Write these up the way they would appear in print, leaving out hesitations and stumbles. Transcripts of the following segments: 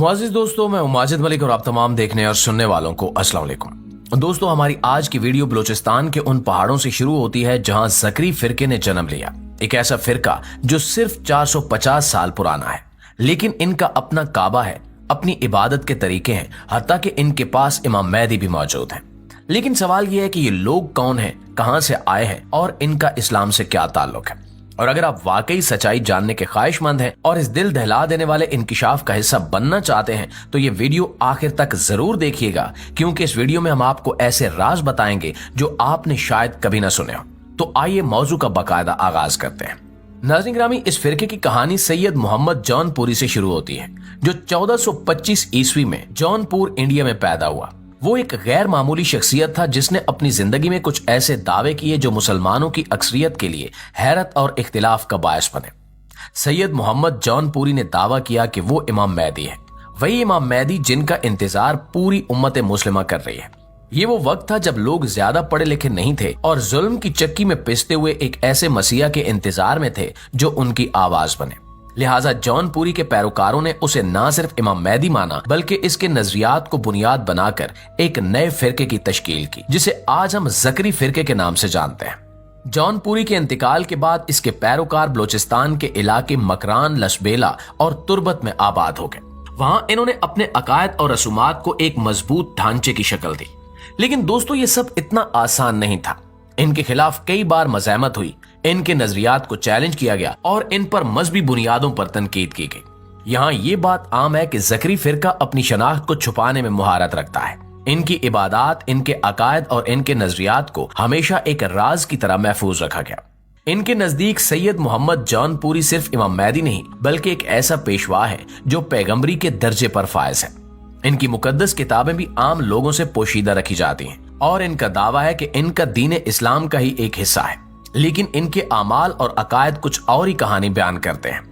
मुआज़िज़ दोस्तों, मैं माजिद मलिक और आप तमाम देखने और सुनने वालों को अस्सलाम वालेकुम। दोस्तों, हमारी आज की वीडियो बलूचिस्तान के उन पहाड़ों से शुरू होती है जहां ज़करी फिरके ने जन्म लिया। एक ऐसा फिरका जो सिर्फ 450 साल पुराना है, लेकिन इनका अपना काबा है, अपनी इबादत के तरीके हैं, हत्ता कि इनके पास इमाम मेहदी भी मौजूद है। लेकिन सवाल यह है कि ये लोग कौन हैं, कहां से आए हैं और इनका इस्लाम से क्या ताल्लुक है। और अगर आप वाकई सच्चाई जानने के ख्वाहिशमंद हैं और इस दिल दहला देने वाले इंकिशाफ का हिस्सा बनना चाहते हैं तो ये वीडियो आखिर तक जरूर देखिएगा, क्योंकि इस वीडियो में हम आपको ऐसे राज बताएंगे जो आपने शायद कभी ना सुने हो। तो आइए मौजू का बाकायदा आगाज करते हैं। नाज़रीन ग्रामी, इस फिरके की कहानी सैयद मोहम्मद जौनपुरी से शुरू होती है, जो 1425 ईस्वी में जौनपुर इंडिया में पैदा हुआ। वो एक गैर मामूली शख्सियत था जिसने अपनी जिंदगी में कुछ ऐसे दावे किए जो मुसलमानों की अक्सरियत के लिए हैरत और इख्तिलाफ का बायस बने। सैयद मोहम्मद जौनपुरी ने दावा किया कि वो इमाम मेहदी है, वही इमाम मेहदी जिनका इंतजार पूरी उम्मत मुस्लिमा कर रही है। ये वो वक्त था जब लोग ज्यादा पढ़े लिखे नहीं थे और जुल्म की चक्की में पिसते हुए एक ऐसे मसीहा के इंतजार में थे जो उनकी आवाज बने। लिहाजा जौनपुरी के पैरोकारों ने उसे न सिर्फ इमाम मेहदी माना, बल्कि इसके नजरियात को बुनियाद बनाकर एक नए फिरके की तश्कील की, जिसे आज हम ज़करी फिरके के नाम से जानते हैं। जौनपुरी के इंतकाल के बाद इसके पैरोकार बलूचिस्तान के इलाके मकरान, लशबेला और तुर्बत में आबाद हो गए। वहां इन्होंने अपने अकायद और रसूमात को एक मजबूत ढांचे की शक्ल दी। लेकिन दोस्तों, ये सब इतना आसान नहीं था। इनके खिलाफ कई बार मज़ाहमत हुई, इनके नजरियात को चैलेंज किया गया और इन पर मजहबी बुनियादों पर तनकीद की गई। यहाँ ये बात आम है कि ज़करी फिरका अपनी शनाख्त को छुपाने में मुहारत रखता है। इनकी इबादत, इनके अकायद और इनके नजरियात को हमेशा एक राज की तरह महफूज रखा गया। इनके नजदीक सैयद मोहम्मद जौनपुरी सिर्फ इमाम मेहदी नहीं, बल्कि एक ऐसा पेशवा है जो पैगंबरी के दर्जे पर फायज है। इनकी मुकद्दस किताबें भी आम लोगों से पोशीदा रखी जाती हैं और इनका दावा है कि इनका दीन इस्लाम का ही एक हिस्सा है, लेकिन इनके आमाल और अकायद कुछ और ही कहानी बयान करते हैं।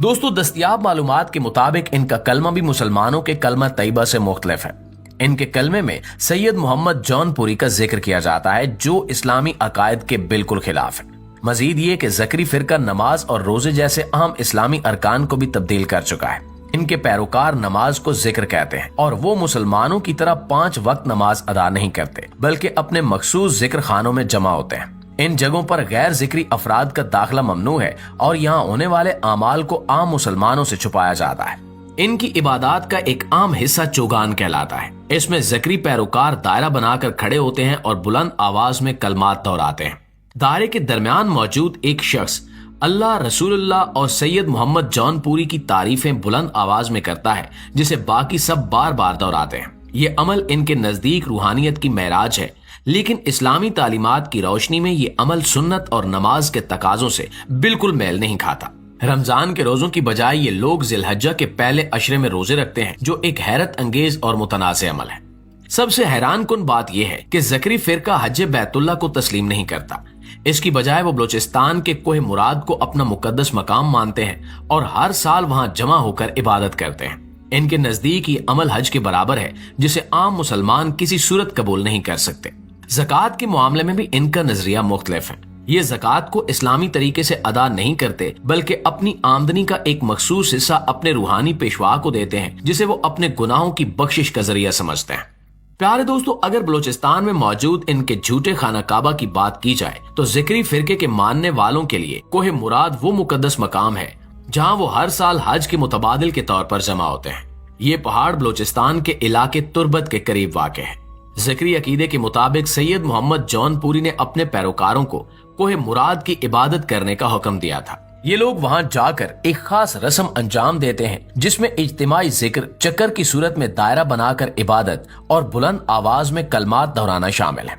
दोस्तों, दस्तयाब मालूमात के मुताबिक इनका कलमा भी मुसलमानों के कलमा तैयबा से मुख्तलिफ है। इनके कलमे में सैयद मोहम्मद जौनपुरी का जिक्र किया जाता है, जो इस्लामी अकायद के बिल्कुल खिलाफ है। मजीद ये कि ज़करी फिरका नमाज और रोजे जैसे अहम इस्लामी अरकान को भी तब्दील कर चुका है। इनके पैरोकार नमाज को जिक्र कहते हैं और वो मुसलमानों की तरह 5 वक्त नमाज अदा नहीं करते, बल्कि अपने मखसूस जिक्र खानों में जमा होते हैं। इन जगहों पर गैर जिक्री अफराद का दाखिला ममनू है और यहाँ होने वाले आमाल को आम मुसलमानों से छुपाया जाता है। इनकी इबादत का एक आम हिस्सा चौगान कहलाता है। इसमें ज़करी पैरोकार दायरा बनाकर खड़े होते हैं और बुलंद आवाज में कलमात दोहराते हैं। दायरे के दरमियान मौजूद एक शख्स अल्लाह, रसूलुल्लाह और सैयद मोहम्मद जौनपुरी की तारीफें बुलंद आवाज में करता है, जिसे बाकी सब बार बार दोहराते हैं। ये अमल इनके नजदीक रूहानियत की महराज है, लेकिन इस्लामी तालीमात की रोशनी में ये अमल सुन्नत और नमाज के तकाजों से बिल्कुल मेल नहीं खाता। रमजान के रोजों की बजाय ये लोग जिलहज्जा के पहले अशरे में रोजे रखते हैं, जो एक हैरत अंगेज और मुतनाज़ अमल है। सबसे हैरान कुन बात यह है कि ज़करी फिरका हज बैतुल्लाह को तस्लीम नहीं करता। इसकी बजाय वो बलूचिस्तान के कोह मुराद को अपना मुकद्दस मकाम मानते हैं और हर साल वहां जमा होकर इबादत करते हैं। इनके नजदीक ये अमल हज के बराबर है, जिसे आम मुसलमान किसी सूरत कबूल नहीं कर सकते। ज़कात के मामले में भी इनका नजरिया मुख्तलिफ है। ये ज़कात को इस्लामी तरीके से अदा नहीं करते, बल्कि अपनी आमदनी का एक मखसूस हिस्सा अपने रूहानी पेशवा को देते हैं, जिसे वो अपने गुनाहों की बख्शिश का जरिया समझते हैं। प्यारे दोस्तों, अगर बलूचिस्तान में मौजूद इनके झूठे खाना काबा की बात की जाए तो ज़करी फिरके के मानने वालों के लिए कोह मुराद वो मुकद्दस मकाम है जहां वो हर साल हज के मुतबादिल के तौर पर जमा होते हैं। ये पहाड़ बलूचिस्तान के इलाके तुर्बत के करीब वाक़ है। ज़करी अकीदे के मुताबिक सैयद मोहम्मद जौनपुरी ने अपने पैरोकारों को कोह मुराद की इबादत करने का हुक्म दिया था। ये लोग वहां जाकर एक खास रस्म अंजाम देते हैं, जिसमें इज्तिमाई जिक्र, चक्कर की सूरत में दायरा बनाकर इबादत और बुलंद आवाज में कलमात दोहराना शामिल है।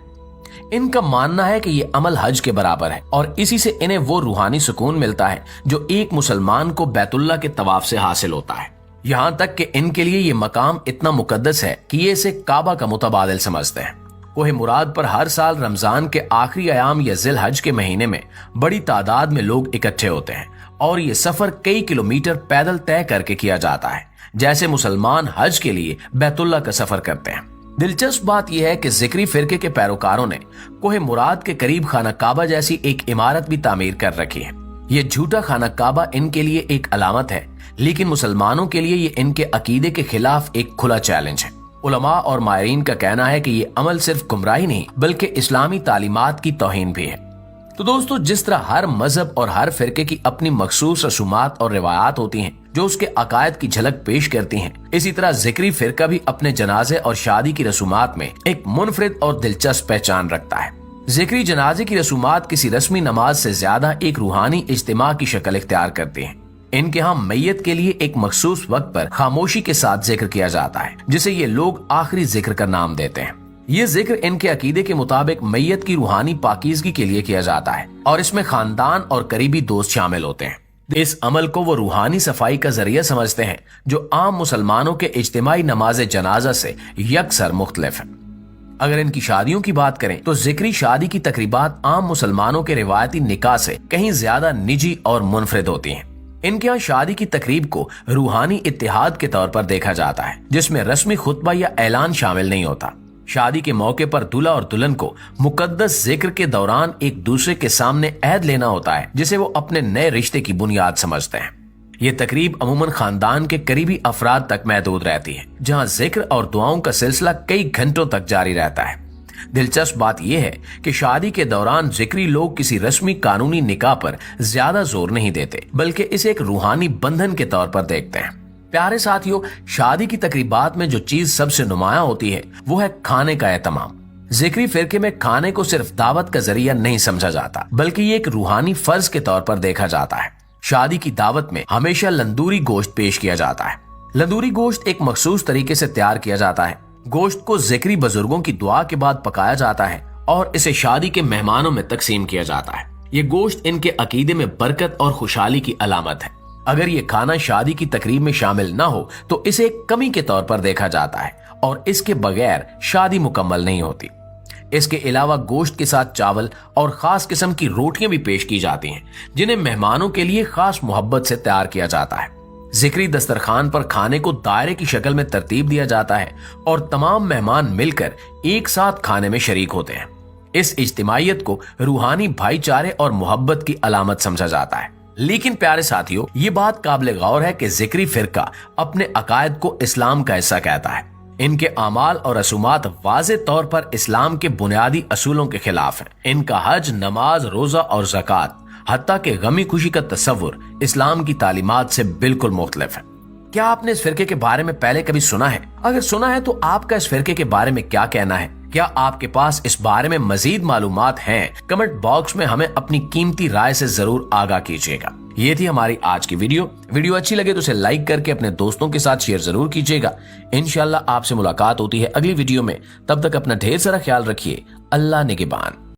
इनका मानना है कि ये अमल हज के बराबर है और इसी से इन्हें वो रूहानी सुकून मिलता है जो एक मुसलमान को बैतुल्लाह के तवाफ से हासिल होता है। यहाँ तक कि इनके लिए ये मकाम इतना मुकद्दस है कि ये इसे काबा का मुतबादिल समझते हैं। कोह मुराद पर हर साल रमजान के आखिरी अयाम या जिल हज के महीने में बड़ी तादाद में लोग इकट्ठे होते हैं और ये सफर कई किलोमीटर पैदल तय करके किया जाता है, जैसे मुसलमान हज के लिए बैतुल्लाह का सफर करते हैं। दिलचस्प बात यह है कि ज़करी फिरके के पैरोकारों ने कोह मुराद के करीब खाना काबा जैसी एक इमारत भी तामीर कर रखी है। ये झूठा खाना काबा इनके लिए एक अलामत है लेकिन मुसलमानों के लिए ये इनके अकीदे के खिलाफ एक खुला चैलेंज है। उलमा और मायरीन का कहना है कि ये अमल सिर्फ गुमराही नहीं बल्कि इस्लामी तालीमात की तौहीन भी है। तो दोस्तों, जिस तरह हर मजहब और हर फिरके की अपनी मखसूस रसूमात और रिवायात होती हैं जो उसके अकायद की झलक पेश करती हैं, इसी तरह जिक्री फिरका भी अपने जनाजे और शादी की रसूमात में एक मुनफरिद और दिलचस्प पहचान रखता है। जिक्री जनाजे की रसूमात किसी रस्मी नमाज से ज्यादा एक रूहानी इज्तिमा की शक्ल इख्तियार करती हैं। इनके यहाँ मैयत के लिए एक मखसूस वक्त पर खामोशी के साथ जिक्र किया जाता है, जिसे ये लोग आखिरी जिक्र का नाम देते हैं। ये जिक्र इनके अकीदे के मुताबिक मैयत की रूहानी पाकीज़गी के लिए किया जाता है और इसमें खानदान और करीबी दोस्त शामिल होते हैं। इस अमल को वो रूहानी सफाई का जरिया समझते हैं जो आम मुसलमानों के इज्तिमाई नमाज जनाजा से यकसर मुख्तलिफ है। अगर इनकी शादियों की बात करें तो जिक्री शादी की तकरीबात आम मुसलमानों के रिवायती निकाह से कहीं ज्यादा निजी और मुनफरिद होती हैं। इनके यहाँ शादी की तकरीब को रूहानी इत्तिहाद के तौर पर देखा जाता है, जिसमें रस्मी खुतबा या ऐलान शामिल नहीं होता। शादी के मौके पर दूल्हा और दुल्हन को मुकद्दस जिक्र के दौरान एक दूसरे के सामने अहद लेना होता है, जिसे वो अपने नए रिश्ते की बुनियाद समझते हैं। ये तकरीब अमूमन खानदान के करीबी अफराद तक महदूद रहती है, जहाँ जिक्र और दुआओं का सिलसिला कई घंटों तक जारी रहता है। दिलचस्प बात यह है कि शादी के दौरान जिक्री लोग किसी रस्मी कानूनी निकाह पर ज्यादा जोर नहीं देते, बल्कि इसे एक रूहानी बंधन के तौर पर देखते हैं। प्यारे साथियों, शादी की तकरीबात में जो चीज सबसे नुमाया होती है वो है खाने का एहतमाम। जिक्री फिरके में खाने को सिर्फ दावत का जरिया नहीं समझा जाता, बल्कि ये एक रूहानी फर्ज के तौर पर देखा जाता है। शादी की दावत में हमेशा लंदूरी गोश्त पेश किया जाता है। लंदूरी गोश्त एक मखसूस तरीके से तैयार किया जाता है। गोश्त को जिक्री बुजुर्गों की दुआ के बाद पकाया जाता है और इसे शादी के मेहमानों में तकसीम किया जाता है। ये गोश्त इनके अकीदे में बरकत और खुशहाली की अलामत है। अगर ये खाना शादी की तकरीब में शामिल न हो तो इसे एक कमी के तौर पर देखा जाता है और इसके बगैर शादी मुकम्मल नहीं होती। इसके अलावा गोश्त के साथ चावल और खास किस्म की रोटियां भी पेश की जाती हैं, जिन्हें मेहमानों के लिए खास मोहब्बत से तैयार किया जाता है। जिक्री दस्तरखान पर खाने को दायरे की शक्ल में तरतीब दिया जाता है और तमाम मेहमान मिलकर एक साथ खाने में शरीक होते हैं। इस इज्तिमाइयत को रूहानी भाईचारे और मोहब्बत की अलामत समझा जाता है। लेकिन प्यारे साथियों, ये बात काबिल गौर है कि जिक्री फिरका अपने अकायद को इस्लाम का हिस्सा कहता है। इनके अमाल और रसूमात वाज़े तौर पर इस्लाम के बुनियादी असूलों के खिलाफ है। इनका हज, नमाज, रोजा और ज़कात, हत्ता के गमी खुशी का तस्वुर इस्लाम की तालीमात से बिल्कुल मुख्तलिफ है। क्या आपने इस फिरके के बारे में पहले कभी सुना है? अगर सुना है तो आपका इस फिरके के बारे में क्या कहना है? क्या आपके पास इस बारे में मजीद मालूमात हैं? कमेंट बॉक्स में हमें अपनी कीमती राय से जरूर आगाह कीजिएगा। ये थी हमारी आज की वीडियो अच्छी लगे तो इसे लाइक करके अपने दोस्तों के साथ शेयर जरूर कीजिएगा। इंशाल्लाह आपसे मुलाकात होती है अगली वीडियो में। तब तक अपना ढेर सारा ख्याल रखिए। अल्लाह निगहबान।